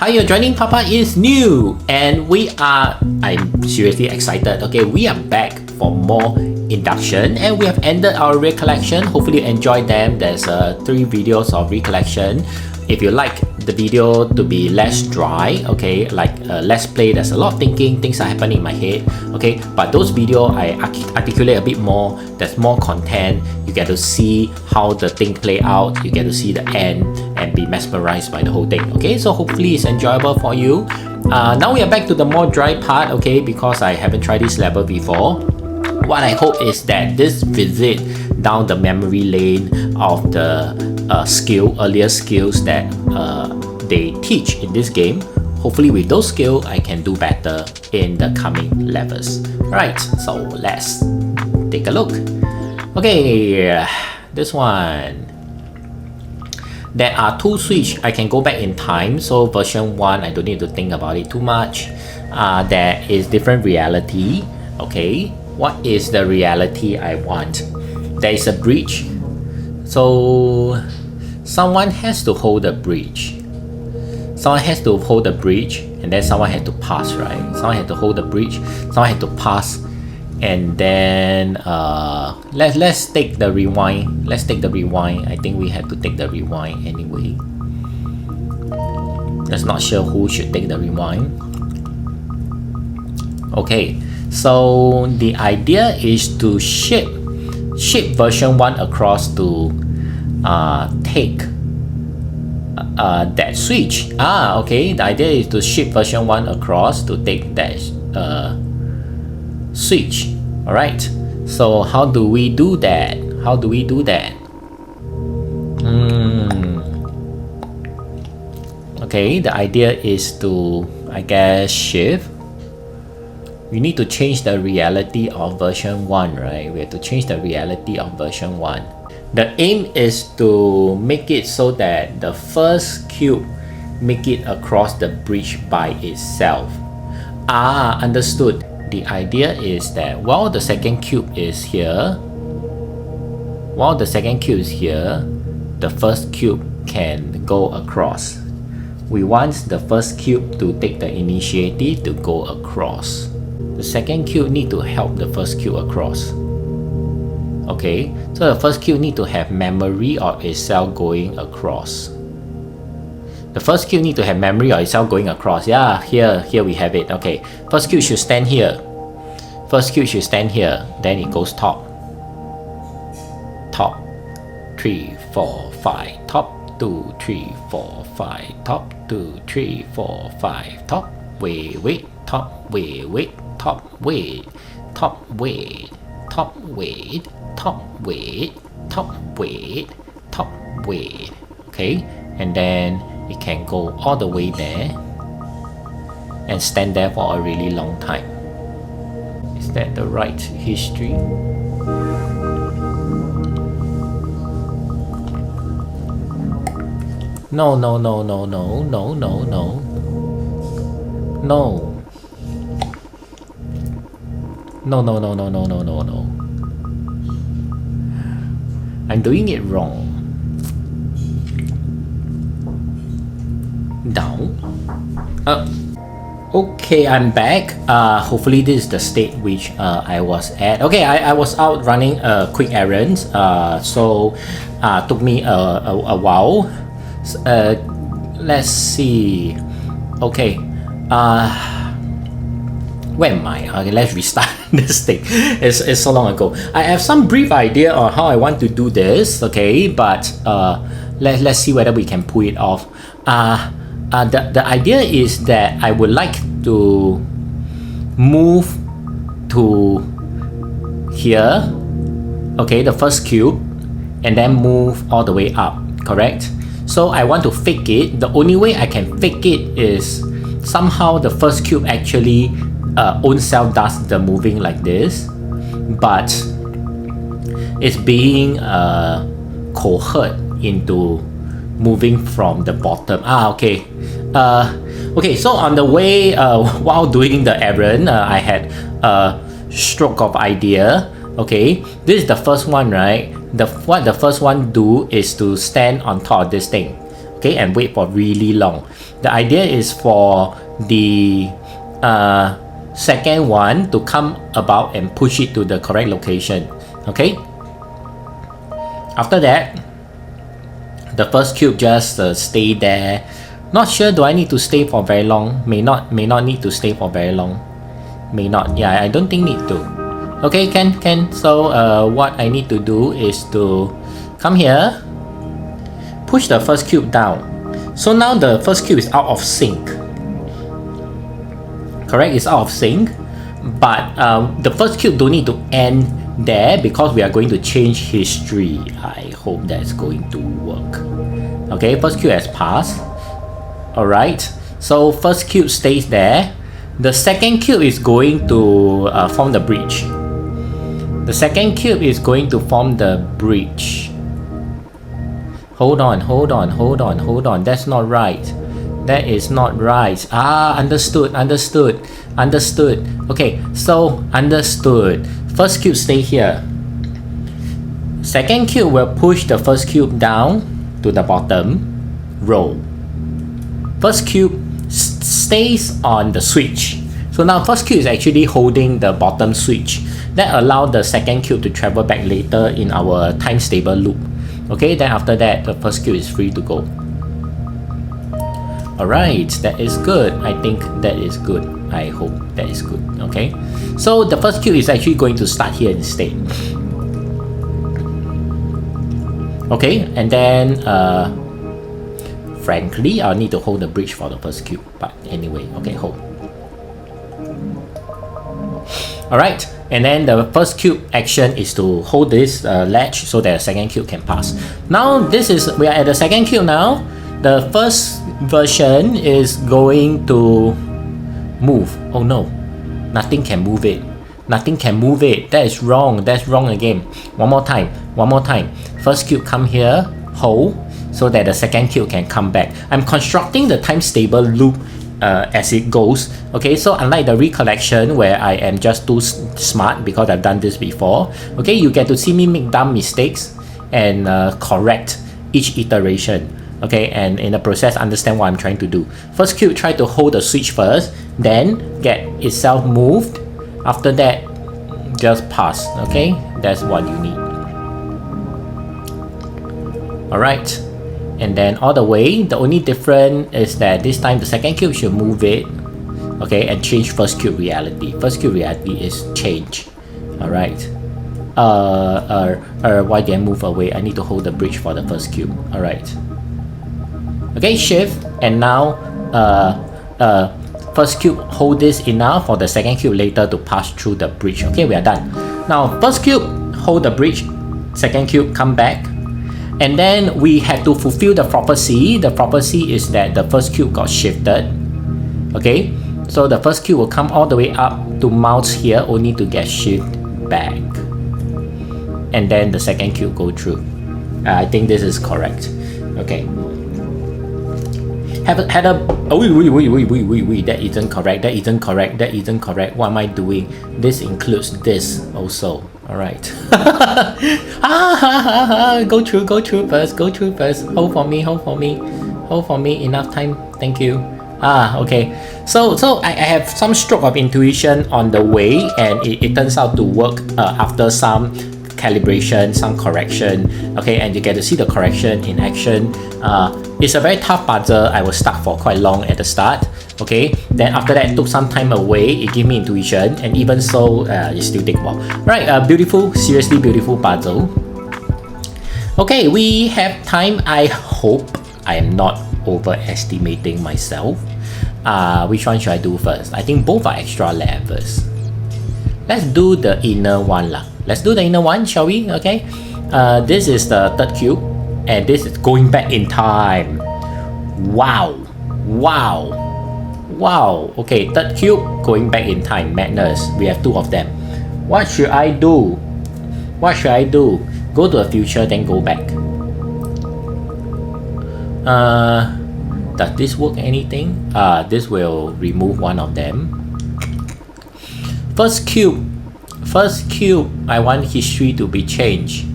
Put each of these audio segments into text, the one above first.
Hi, you're joining Papa is New, and I'm seriously excited. Okay, we are back for more induction, and we have ended our recollection. Hopefully you enjoyed them. There's 3 videos of recollection. If you like the video to be less dry, okay, like less play, there's a lot of thinking, things are happening in my head, okay, but those videos I articulate a bit more, there's more content, you get to see how the thing play out, you get to see the end and be mesmerized by the whole thing, okay, so hopefully it's enjoyable for you. Now we are back to the more dry part, okay, because I haven't tried this level before. What I hope is that this visit down the memory lane of the earlier skills that they teach in this game, hopefully with those skills I can do better in the coming levels. Alright, so let's take a look. Okay, this one. There are 2 switches. I can go back in time, so version 1 I don't need to think about it too much. There is different reality. Okay, what is the reality I want? There is a bridge, so someone has to hold the bridge. Someone has to hold the bridge, and then someone had to pass, right? Someone had to hold the bridge, someone had to pass, and then let's take the rewind. Let's take the rewind. I think we have to take the rewind anyway. Just not sure who should take the rewind. Okay, so the idea is to ship version 1 across to take that switch. Okay, the idea is to ship version 1 across to take that switch. Alright, so how do we do that? Okay, the idea is to, I guess, shift. We need to change the reality of version 1, right? We have to change the reality of version 1. The aim is to make it so that the first cube make it across the bridge by itself. Understood. The idea is that while the second cube is here, the first cube can go across. We want the first cube to take the initiative to go across. The second cube need to help the first cube across. Okay, so the first cube need to have memory of itself going across. The first cube need to have memory of itself going across. Yeah, here we have it. Okay, first cube should stand here. Then it goes top. 3, 4, 5. Top 2, 3, 4, 5. Top 2, 3, 4, 5. Top. Wait. Top. Wait. Top. Wait. Top. Wait. Top. Wait. Top, wait, top, wait, top, wait. Okay, and then it can go all the way there and stand there for a really long time. Is that the right history? No. I'm doing it wrong. Down. Okay, I'm back. Hopefully this is the state which I was at. Okay, I was out running a quick errand. So took me a while. Let's see. Okay. Where am I? Okay, let's restart this thing. It's so long ago. I have some brief idea on how I want to do this, okay, but let's see whether we can pull it off. The idea is that I would like to move to here, okay, the first cube, and then move all the way up, correct? So I want to fake it. The only way I can fake it is somehow the first cube actually own self does the moving like this, but it's being coerced into moving from the bottom. Okay. Okay, so on the way, while doing the errand, I had a stroke of idea. Okay, this is the first one, right? What the first one do is to stand on top of this thing. okay, and wait for really long. The idea is for the second one to come about and push it to the correct location, okay. After that, the first cube just stay there. Not sure, do I need to stay for very long? May not need to stay for very long. May not, yeah, I don't think need to. Okay, can. So what I need to do is to come here, push the first cube down. So now the first cube is out of sync. Correct, it's out of sync. But the first cube don't need to end there because we are going to change history. I hope that's going to work. Okay, first cube has passed. Alright, so first cube stays there. The second cube is going to form the bridge. The second cube is going to form the bridge. Hold on. That's not right. That is not right. Understood. Okay, so understood. First cube stay here. Second cube will push the first cube down to the bottom row. First cube stays on the switch. So now first cube is actually holding the bottom switch. That allows the second cube to travel back later in our time stable loop. Okay, then after that the first cube is free to go. Alright, that is good. I think that is good. I hope that is good. Okay, so the first cube is actually going to start here instead. Okay, and then frankly I'll need to hold the bridge for the first cube, but anyway, okay, hold. Alright, and then the first cube action is to hold this latch so that the second cube can pass. Now we are at the second cube now. The first version is going to move. Oh no, nothing can move it. That is wrong. That's wrong again. One more time. First cube come here, hold, so that the second cube can come back. I'm constructing the time stable loop as it goes. Okay, so unlike the recollection where I am just too smart because I've done this before, okay, you get to see me make dumb mistakes and correct each iteration. Okay, and in the process understand what I'm trying to do. First cube try to hold the switch first, then get itself moved. After that, just pass. Okay, that's what you need. Alright, and then all the way, the only difference is that this time the second cube should move it, okay, and change first cube reality. First cube reality is change. Alright. Why did I move away? I need to hold the bridge for the first cube. Alright. Okay, shift, and now first cube hold this enough for the second cube later to pass through the bridge. Okay, we are done. Now first cube hold the bridge, second cube come back, and then we have to fulfill the prophecy. The prophecy is that the first cube got shifted. Okay, so the first cube will come all the way up to mouse here only to get shifted back, and then the second cube go through. I think this is correct. Okay. Had a that isn't correct. What am I doing? This includes this also. Alright. Go through first. Hold for me. Enough time. Thank you. Okay. So I have some stroke of intuition on the way, and it turns out to work after some calibration, some correction. Okay, and you get to see the correction in action. It's a very tough puzzle. I was stuck for quite long at the start. Okay, then after that it took some time away. It gave me intuition, and even so, it still take a while. Right, beautiful, seriously beautiful puzzle. Okay, we have time. I hope I am not overestimating myself. Which one should I do first? I think both are extra levels. Let's do the inner one lah. Let's do the inner one, shall we? Okay. This is the third cube, and this is going back in time. Wow. Okay, third cube going back in time. Madness. We have two of them. What should I do? Go to the future, then go back. Does this work anything? This will remove one of them. First cube, I want history to be changed.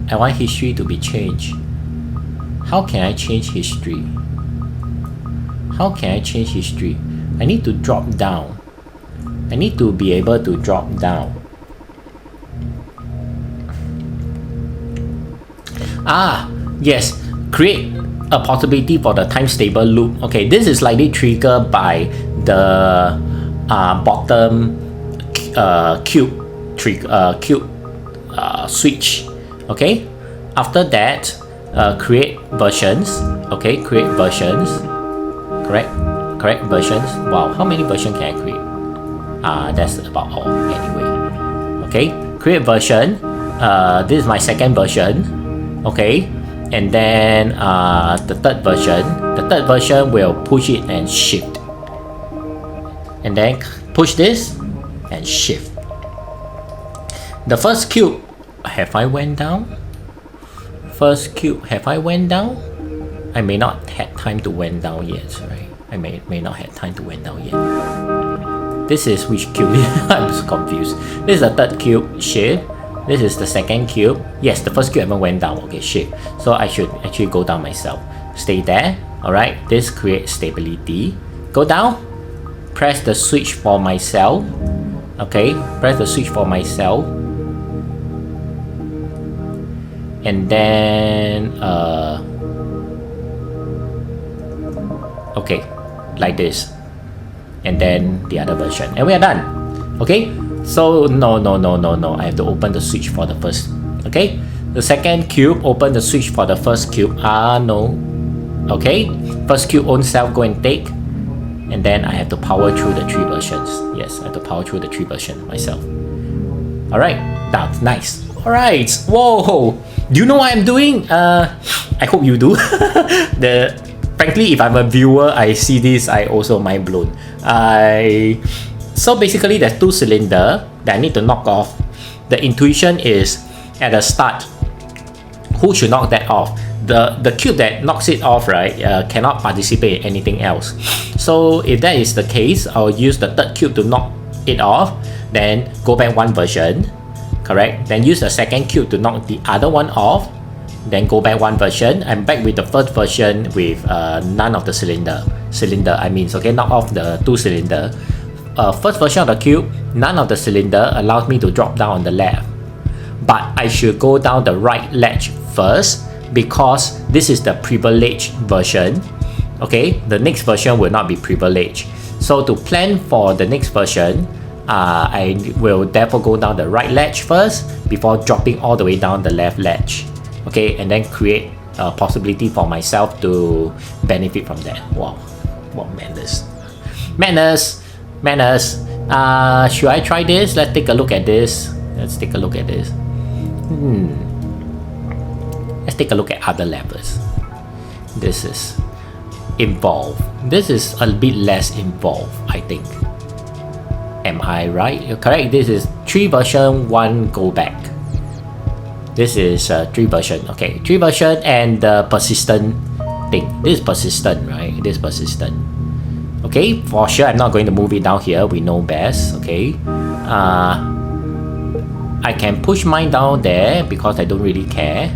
I want history to be changed. How can I change history? How can I change history? I need to drop down. I need to be able to drop down. Yes, create a possibility for the time stable loop. Okay, this is likely triggered by the bottom cube switch. Okay, after that, create versions. Okay, create versions. Correct versions. Wow, how many versions can I create? That's about all anyway. Okay, create version. This is my second version. Okay, and then the third version will push it and shift, and then push this and shift. The first cube, have I went down? First cube, have I went down? I may not have time to went down yet, right? I may not have time to went down yet. This is which cube? I'm so confused. This is the third cube, shift. This is the second cube. Yes, the first cube haven't went down. Okay, shift. So I should actually go down myself. Stay there. Alright, this creates stability. Go down. Press the switch for myself. Okay, press the switch for myself. And then okay, like this. And then the other version. And we are done. Okay? So no, I have to open the switch for the first. Okay, the second cube, open the switch for the first cube. No. Okay, first cube own self go and take, and then I have to power through the three versions. Yes, I have to power through the three versions myself. Alright, that's nice. Alright, whoa, do you know what I'm doing? I hope you do. Frankly, if I'm a viewer, I see this, I also mind blown. So basically there's two cylinders that I need to knock off. The intuition is at the start, who should knock that off? The cube that knocks it off, right, cannot participate in anything else. So if that is the case, I'll use the third cube to knock it off, then go back one version, correct? Then use the second cube to knock the other one off, then go back one version. I'm back with the first version with none of the cylinder, okay, knock off the two cylinder. First version of the cube, none of the cylinder allows me to drop down on the left, but I should go down the right ledge first because this is the privileged version. Okay, the next version will not be privileged. So to plan for the next version, I will therefore go down the right ledge first before dropping all the way down the left ledge. Okay, and then create a possibility for myself to benefit from that. Wow, what manners. Should I try this? Let's take a look at this. Let's take a look at other levels. This is involved. This is a bit less involved, I think. Am I right? You're correct. This is 3 version, 1 go back. This is 3 version. Okay, 3 version and the persistent thing. This is persistent, right? This is persistent. Okay, for sure I'm not going to move it down here, we know best. Okay, I can push mine down there because I don't really care.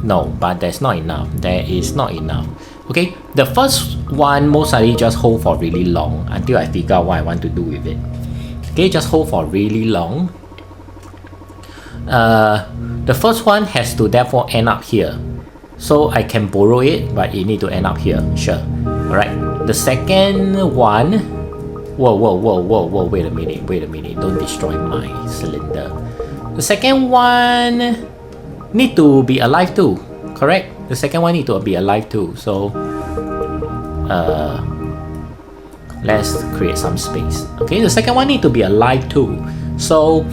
No, but that's not enough. There is not enough. Okay, the first one most likely just hold for really long until I figure out what I want to do with it. Okay, just hold for really long. The first one has to therefore end up here. So I can borrow it, but it need to end up here, sure. Alright, the second one, whoa, wait a minute, don't destroy my cylinder. The second one need to be alive too, correct? The second one need to be alive too, so let's create some space. Okay, the second one need to be alive too, so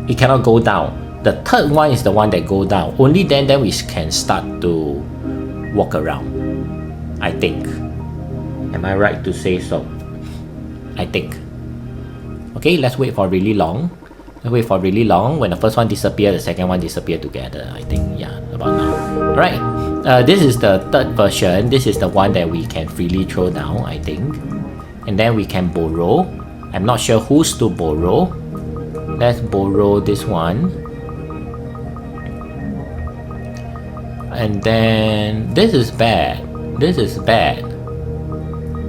it cannot go down. The third one is the one that go down. Only then we can start to walk around, I think. Am I right to say so? I think. Okay, let's wait for really long. Let's wait for really long. When the first one disappears, the second one disappears together. I think, yeah, about now. Alright, this is the third version. This is the one that we can freely throw down, I think. And then we can borrow. I'm not sure who's to borrow. Let's borrow this one. And then this is bad. This is bad.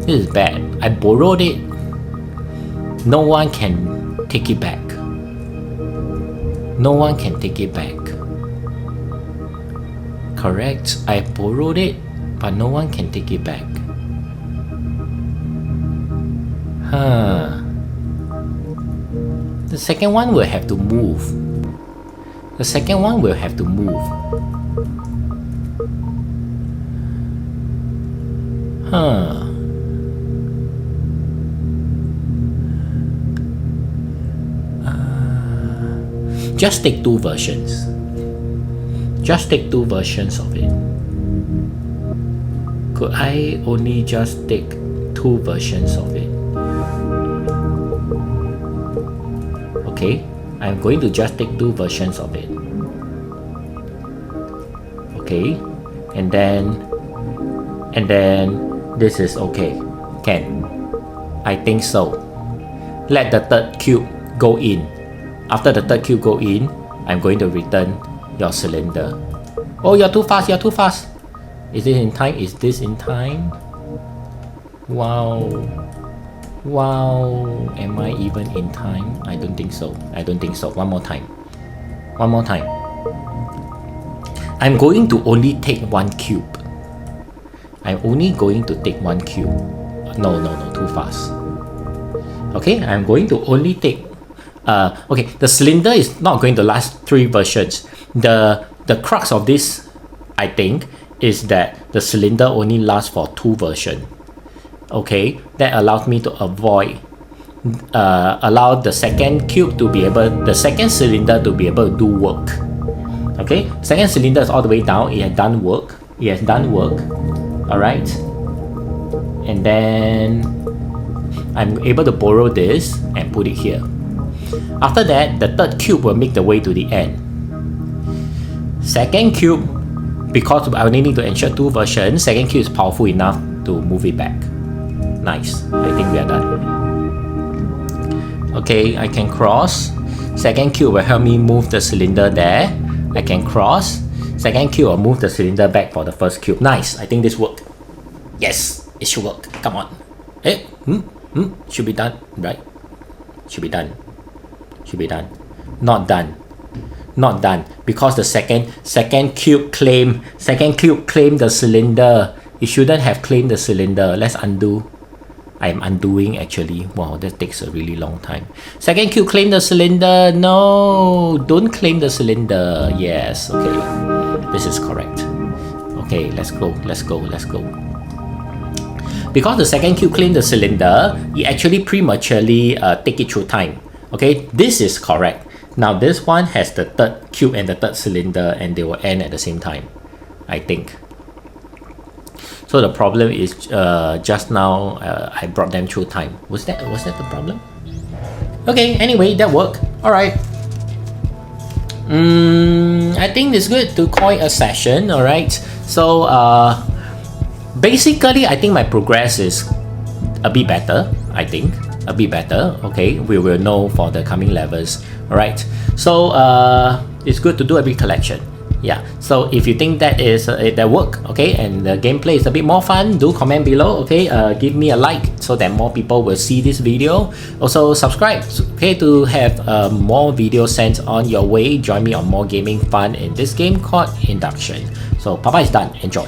This is bad. I borrowed it. No one can take it back. No one can take it back. Correct. I borrowed it, but no one can take it back. The second one will have to move. The second one will have to move. Just take two versions. Just take two versions of it. Could I only just take two versions of it? Okay, I'm going to just take two versions of it. Okay, and then this is okay. Can. I think so. Let the third cube go in. After the third cube go in, I'm going to return your cylinder. Oh, you're too fast, you're too fast. Is it in time? Is this in time? Wow. Wow. Am I even in time? I don't think so. I don't think so. One more time. One more time. I'm going to only take one cube. I'm only going to take one cube. No, too fast. Okay, I'm going to only take okay, the cylinder is not going to last three versions. The crux of this, I think, is that the cylinder only lasts for two versions. Okay, that allows me to avoid allow the second cube to be able, the second cylinder to be able to do work. Okay, second cylinder is all the way down. It has done work. It has done work. Alright, and then I'm able to borrow this and put it here. After that, the third cube will make the way to the end. Second cube, because I only need to ensure two versions, second cube is powerful enough to move it back. Nice. I think we are done. Okay, I can cross. Second cube will help me move the cylinder there. I can cross. Second cube will move the cylinder back for the first cube. Nice. I think this worked. Yes, it should work. Come on. Hey, should be done, right? Should be done. Should be done. Not done. Not done. Because the second cube claimed the cylinder. It shouldn't have claimed the cylinder. Let's undo. I'm undoing actually. Wow, that takes a really long time. Second cube claim the cylinder. No, don't claim the cylinder. Yes, okay. This is correct. Okay, let's go. Because the second cube claimed the cylinder, it actually prematurely take it through time. Okay, this is correct. Now this one has the third cube and the third cylinder, and they will end at the same time, I think. So the problem is just now I brought them through time. Was that the problem? Okay, anyway, that worked. Alright. I think it's good to call it a session, alright? So basically I think my progress is a bit better, I think. A bit better, okay? We will know for the coming levels. Alright. So it's good to do a recollection. Yeah, so if you think that is that work, okay, and the gameplay is a bit more fun, do comment below, okay, give me a like so that more people will see this video. Also subscribe, okay, to have more videos sent on your way. Join me on more gaming fun in this game called Induction. So Papa is done. Enjoy.